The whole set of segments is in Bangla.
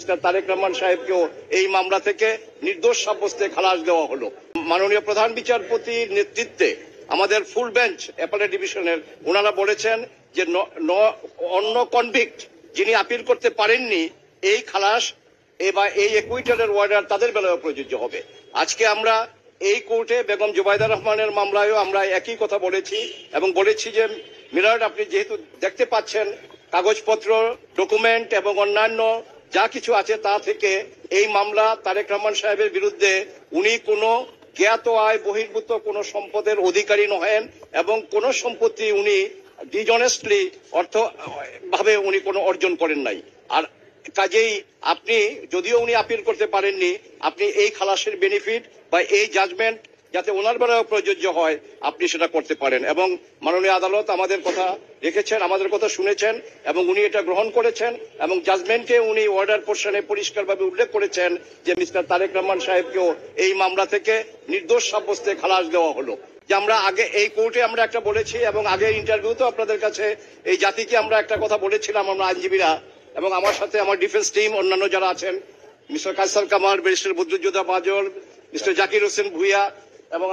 মিস্টার তারেক রহমান সাহেবকেও এই মামলা থেকে নির্দোষ সাব্যস্তে খালাস দেওয়া হলো। মাননীয় প্রধান বিচারপতির নেতৃত্বে আমাদের ফুল বেঞ্চ অ্যাপেলেট ডিভিশনের ওনারা বলেছেন যে অন্য কনভিক্ট যিনি আপিল করতে পারেননি এই খালাস বা এই একুইটালের অর্ডার তাদের বেলায় প্রযোজ্য হবে। আজকে আমরা এই কোর্টে বেগম জুবাইদা রহমানের মামলায়ও আমরা একই কথা বলেছি এবং বলেছি যে মিলার্ড আপনি যেহেতু দেখতে পাচ্ছেন কাগজপত্র ডকুমেন্ট এবং অন্যান্য যা কিছু আছে তা থেকে এই মামলা তারেক রহমান সাহেবের বিরুদ্ধে উনি কোনো জ্ঞাত আয় বহির্ভূত কোনো সম্পদের অধিকারী নহেন এবং কোন সম্পত্তি উনি ডিজনেস্টলি ভাবে উনি কোনো অর্জন করেন নাই। আর কাজেই আপনি যদিও উনি আপিল করতে পারেননি আপনি এই খালাসের বেনিফিট বা এই জাজমেন্ট যাতে ওনার বেলায় প্রযোজ্য হয় আপনি সেটা করতে পারেন। এবং মাননীয় আদালত আমাদের কথা রেখেছেন, আমাদের কথা শুনেছেন এবং উনি এটা গ্রহণ করেছেন এবং জাজমেন্টে উনি অর্ডার পোর্শনে পরিষ্কারভাবে উল্লেখ করেছেন যে মিস্টার তারেক রহমান সাহেবকেও এই মামলা থেকে নির্দোষ সাব্যস্তে খালাস দেওয়া হলো। যে আমরা আগে এই কোর্টে আমরা একটা বলেছি এবং আগের ইন্টারভিউতেও আপনাদের কাছে এই জাতিকে আমরা একটা কথা বলেছিলাম আমরা আইনজীবীরা এবং আমার সাথে আমার ডিফেন্স টিম অন্যান্য যারা আছেন mister Kaiser Kamal, barrister Badruzzoha Bazal, mister Zakir Hossain Bhuiyan এবং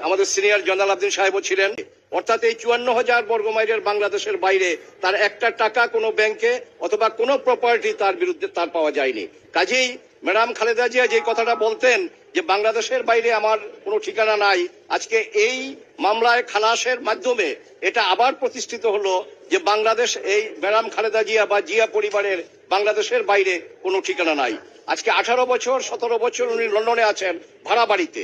আমাদের সিনিয়র জয়নাল আবদিন সাহেবও ছিলেন। অর্থাৎ এই 54,000 বর্গমাইলের বাংলাদেশের বাইরে তার একটা টাকা কোনো ব্যাংকে অথবা কোনো প্রপার্টি তার বিরুদ্ধে তার পাওয়া যায়নি। কাজেই ম্যাডাম খালেদা জিয়া যে কথাটা বলতেন যে বাংলাদেশের বাইরে আমার কোনো ঠিকানা নাই, আজকে এই মামলায় খালাসের মাধ্যমে এটা আবার প্রতিষ্ঠিত হলো যে বাংলাদেশ এই ম্যাডাম খালেদা জিয়া বা জিয়া পরিবারের বাংলাদেশের বাইরে কোনো ঠিকানা নাই। আজকে 18 বছর 17 বছর উনি লন্ডনে আছেন ভাড়া বাড়িতে।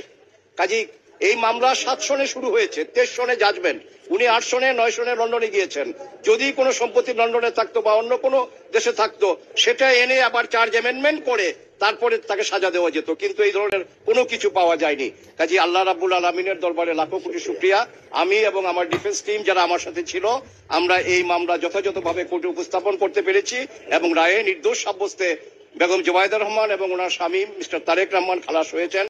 কাজেই এই মামলা 7 সনে শুরু হয়েছে, 23 সনে জাজমেন্ট, উনি 8 সনে 9 সনে লন্ডনে গিয়েছেন। যদি কোনো সম্পত্তি লন্ডনে থাকতো বা অন্য কোনো দেশে থাকতো সেটা এনে আবার চার্জ অ্যামেন্ডমেন্ট করে তারপরে তাকে সাজা দেওয়া যেত, কিন্তু এই ধরনের কোনো কিছু পাওয়া যায়নি। কাজেই আল্লাহ রাব্বুল আলামিনের দরবারে লাখো কোটি শুকরিয়া। আমি এবং আমার ডিফেন্স টিম যারা আমার সাথে ছিল আমরা এই মামলা যথাযথভাবে কোর্টে উপস্থাপন করতে পেরেছি এবং রায়ে নির্দোষ সাব্যস্তে বেগম জুবাইদা রহমান এবং ওনার স্বামী মিস্টার তারেক রহমান খালাস হয়েছেন।